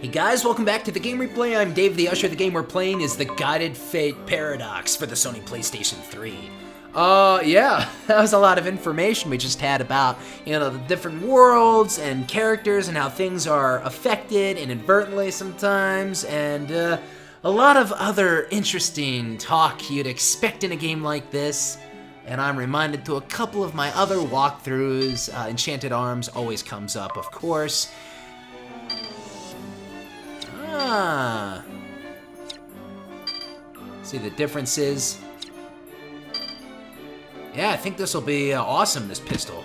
Hey guys, welcome back to the Game Replay. I'm DavetheUsher. The game we're playing is the Guided Fate Paradox for the Sony PlayStation 3. Yeah, that was a lot of information we just had about, the different worlds and characters and how things are affected inadvertently sometimes, and a lot of other interesting talk you'd expect in a game like this. And I'm reminded to a couple of my other walkthroughs. Enchanted Arms always comes up, of course. See the differences. Yeah, I think this will be awesome, this pistol.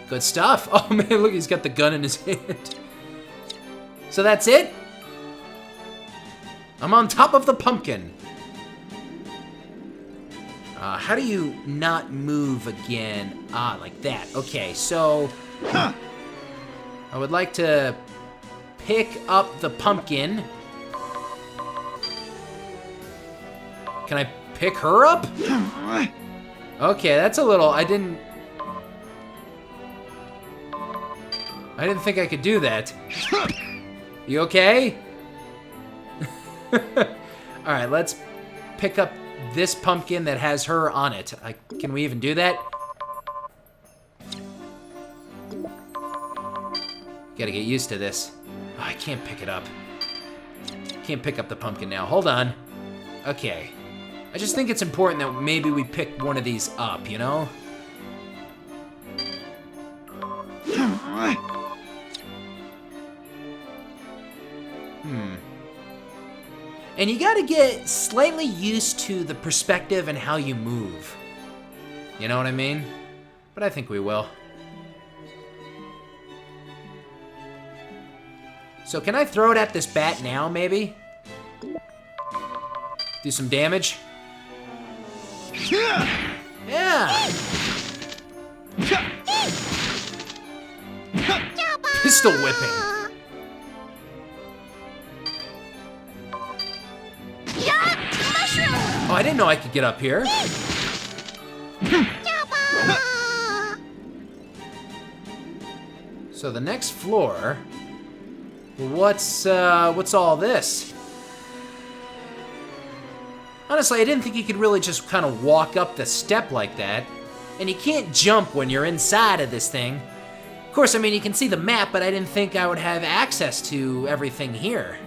Good stuff. Oh man, look, he's got the gun in his hand. So that's it? I'm on top of the pumpkin. How do you not move again? Like that. Okay, so I would like to pick up the pumpkin. Can I pick her up? Okay, that's a little, I didn't think I could do that. You okay? Alright, let's pick up this pumpkin that has her on it. Can we even do that? Gotta get used to this. Oh, I can't pick it up. Can't pick up the pumpkin now. Hold on. Okay. I just think it's important that maybe we pick one of these up, you know? And you gotta get slightly used to the perspective and how you move. You know what I mean? But I think we will. So can I throw it at this bat now, maybe? Do some damage? Yeah! Pistol whipping. Oh, I didn't know I could get up here. So the next floor... What's all this? Honestly, I didn't think you could really just kind of walk up the step like that. And you can't jump when you're inside of this thing. Of course, I mean, you can see the map, but I didn't think I would have access to everything here.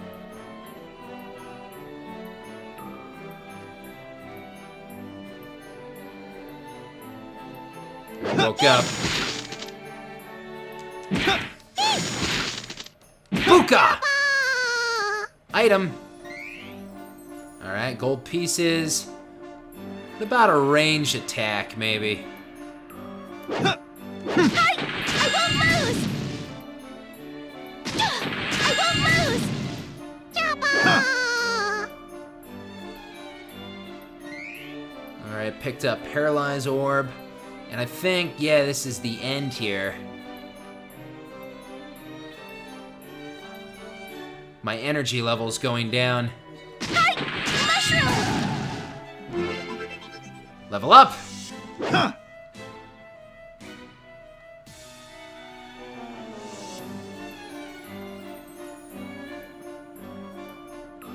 I woke up. Buka! Item. Alright, gold pieces. What about a ranged attack, maybe? I won't lose! I won't lose! Alright, picked up Paralyze Orb. And I think, yeah, this is the end here. My energy level's going down. Level up!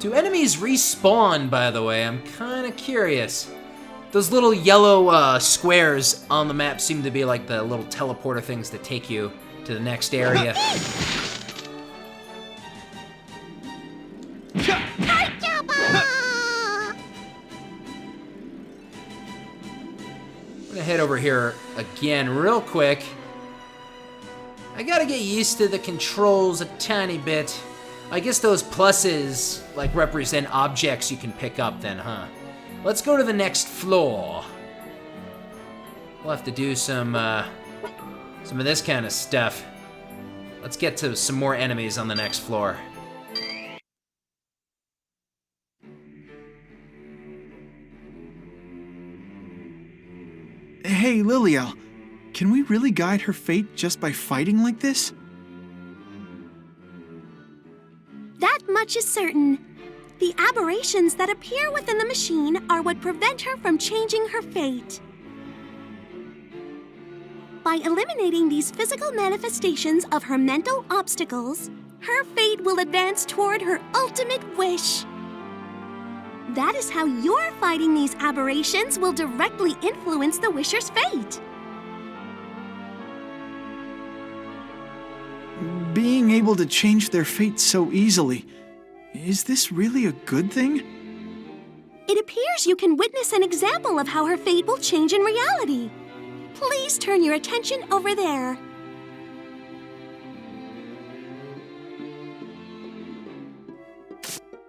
Do enemies respawn, by the way? I'm kinda curious. Those little yellow squares on the map seem to be like the little teleporter things that take you to the next area. I'm gonna head over here again real quick. I gotta get used to the controls a tiny bit. I guess those pluses like represent objects you can pick up then, huh? Let's go to the next floor. We'll have to do some of this kind of stuff. Let's get to some more enemies on the next floor. Hey, Liliel, can we really guide her fate just by fighting like this? That much is certain. The aberrations that appear within the machine are what prevent her from changing her fate. By eliminating these physical manifestations of her mental obstacles, her fate will advance toward her ultimate wish. That is how your fighting these aberrations will directly influence the wisher's fate. Being able to change their fate so easily, is this really a good thing? It appears you can witness an example of how her fate will change in reality. Please turn your attention over there.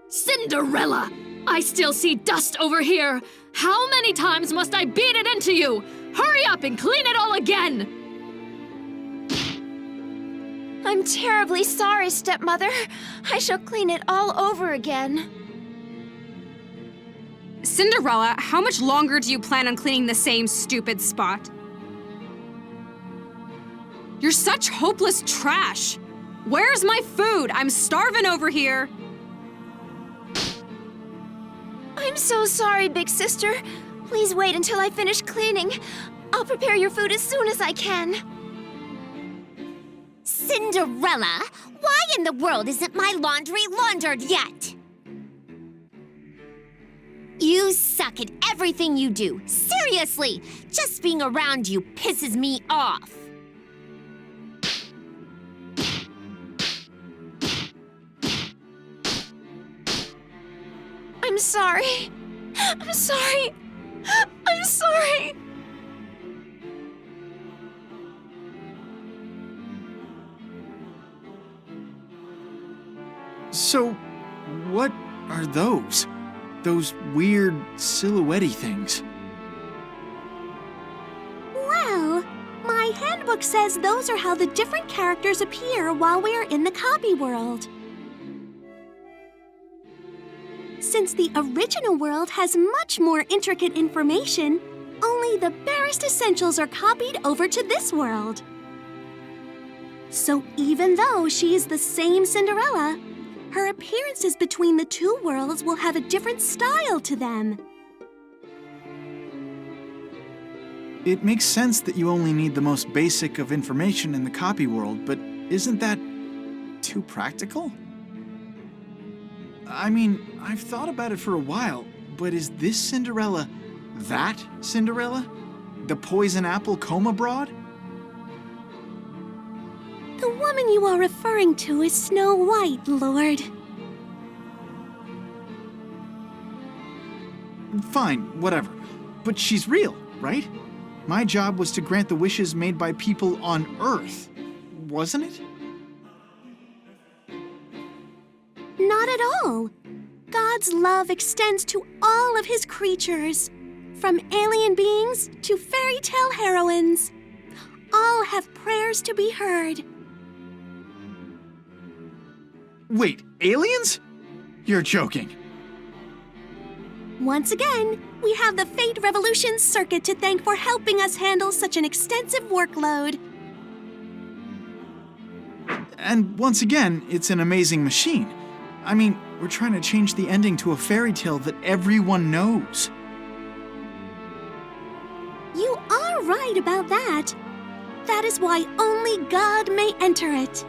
Cinderella! I still see dust over here! How many times must I beat it into you? Hurry up and clean it all again! I'm terribly sorry, stepmother. I shall clean it all over again. Cinderella, how much longer do you plan on cleaning the same stupid spot? You're such hopeless trash! Where's my food? I'm starving over here! I'm so sorry, big sister. Please wait until I finish cleaning. I'll prepare your food as soon as I can. Cinderella, why in the world isn't my laundry laundered yet? You suck at everything you do. Seriously, just being around you pisses me off. I'm sorry. I'm sorry. I'm sorry. So, what are those? Those weird silhouette-y things? Well, my handbook says those are how the different characters appear while we are in the copy world. Since the original world has much more intricate information, only the barest essentials are copied over to this world. So even though she is the same Cinderella, her appearances between the two worlds will have a different style to them. It makes sense that you only need the most basic of information in the copy world, but isn't that too practical? I mean, I've thought about it for a while, but is this Cinderella that Cinderella? The poison apple coma broad? The woman you are referring to is Snow White, Lord. Fine, whatever. But she's real, right? My job was to grant the wishes made by people on Earth, wasn't it? Not at all. God's love extends to all of his creatures, from alien beings to fairy tale heroines. All have prayers to be heard. Wait, aliens? You're joking. Once again, we have the Fate Revolution Circuit to thank for helping us handle such an extensive workload. And once again, it's an amazing machine. I mean, we're trying to change the ending to a fairy tale that everyone knows. You are right about that. That is why only God may enter it.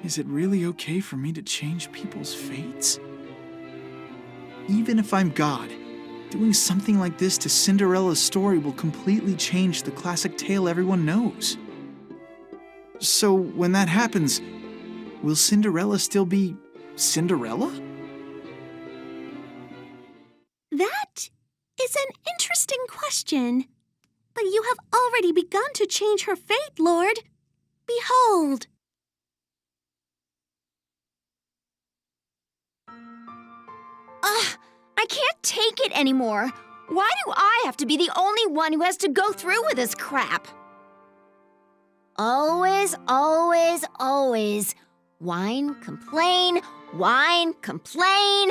Is it really okay for me to change people's fates? Even if I'm God, doing something like this to Cinderella's story will completely change the classic tale everyone knows. So when that happens, will Cinderella still be Cinderella? That is an interesting question. But you have already begun to change her fate, Lord. Behold. I can't take it anymore. Why do I have to be the only one who has to go through with this crap? Always, always, always. Whine, complain, whine, complain.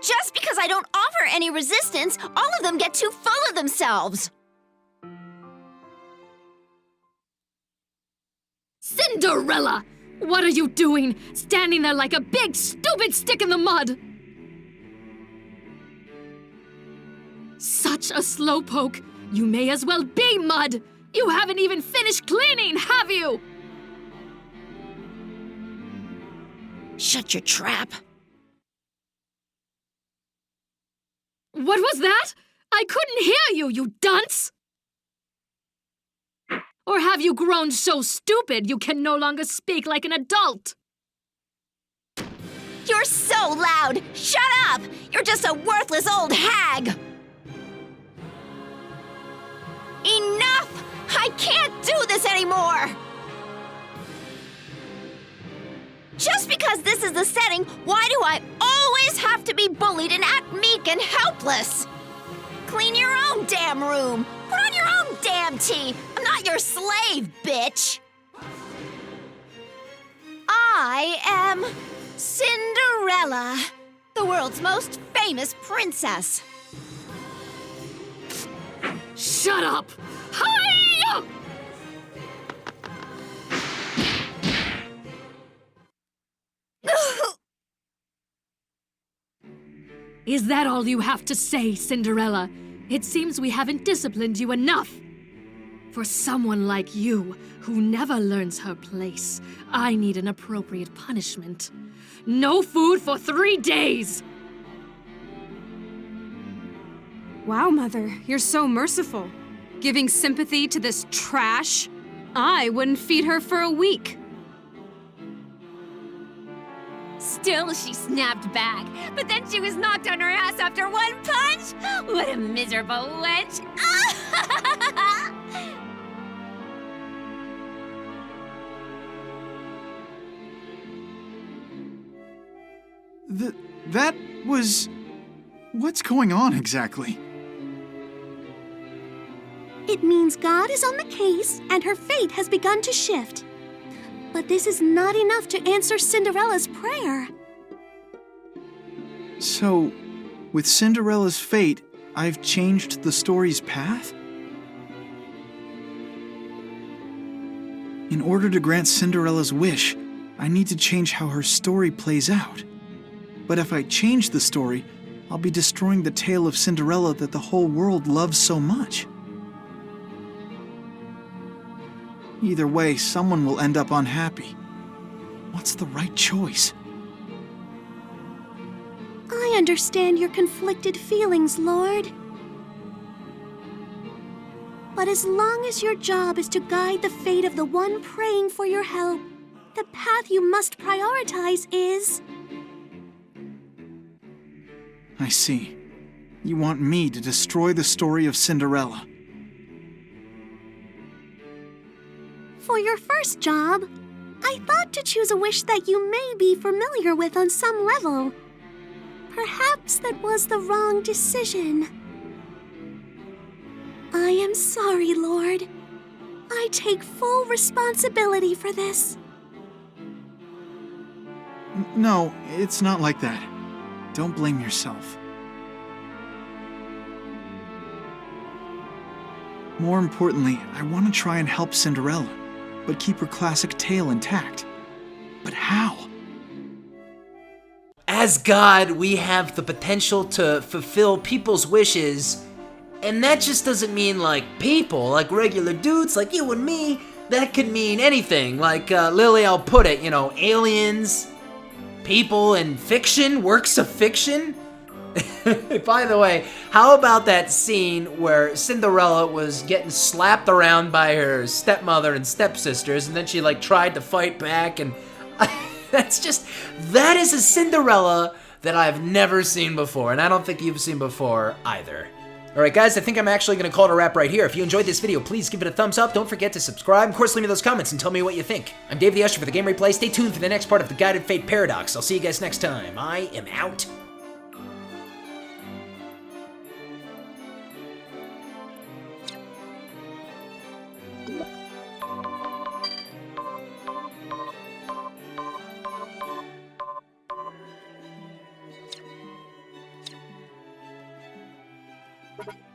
Just because I don't offer any resistance, all of them get too full of themselves. Cinderella! What are you doing? Standing there like a big, stupid stick in the mud! Such a slowpoke! You may as well be mud! You haven't even finished cleaning, have you? Shut your trap. What was that? I couldn't hear you, you dunce! Or have you grown so stupid you can no longer speak like an adult? You're so loud! Shut up! You're just a worthless old hag! Enough! I can't do this anymore! Just because this is the setting, why do I always have to be bullied and act meek and helpless? Clean your own damn room! Put on your own damn tea! I'm not your slave, bitch! I am Cinderella, the world's most famous princess. Shut up! Hi-ya! Is that all you have to say, Cinderella? It seems we haven't disciplined you enough. For someone like you, who never learns her place, I need an appropriate punishment. No food for 3 days! Wow, Mother, you're so merciful. Giving sympathy to this trash? I wouldn't feed her for a week. Still, she snapped back, but then she was knocked on her ass after one punch. What a miserable wench. That was... What's going on exactly? It means God is on the case and her fate has begun to shift. But this is not enough to answer Cinderella's prayer. So, with Cinderella's fate, I've changed the story's path? In order to grant Cinderella's wish, I need to change how her story plays out. But if I change the story, I'll be destroying the tale of Cinderella that the whole world loves so much. Either way, someone will end up unhappy. What's the right choice? I understand your conflicted feelings, Lord. But as long as your job is to guide the fate of the one praying for your help, the path you must prioritize is... I see. You want me to destroy the story of Cinderella. For your first job, I thought to choose a wish that you may be familiar with on some level. Perhaps that was the wrong decision. I am sorry, Lord. I take full responsibility for this. No, it's not like that. Don't blame yourself. More importantly, I want to try and help Cinderella, but keep her classic tale intact. But how? As God, we have the potential to fulfill people's wishes, and that just doesn't mean like people, like regular dudes like you and me. That could mean anything, like Lily, I'll put it, aliens, people in fiction, works of fiction. By the way, how about that scene where Cinderella was getting slapped around by her stepmother and stepsisters, and then she tried to fight back, and that is a Cinderella that I've never seen before, and I don't think you've seen before either. Alright guys, I think I'm actually going to call it a wrap right here. If you enjoyed this video, please give it a thumbs up. Don't forget to subscribe. Of course, leave me those comments and tell me what you think. I'm Dave the Usher for the Game Replay. Stay tuned for the next part of the Guided Fate Paradox. I'll see you guys next time. I am out. you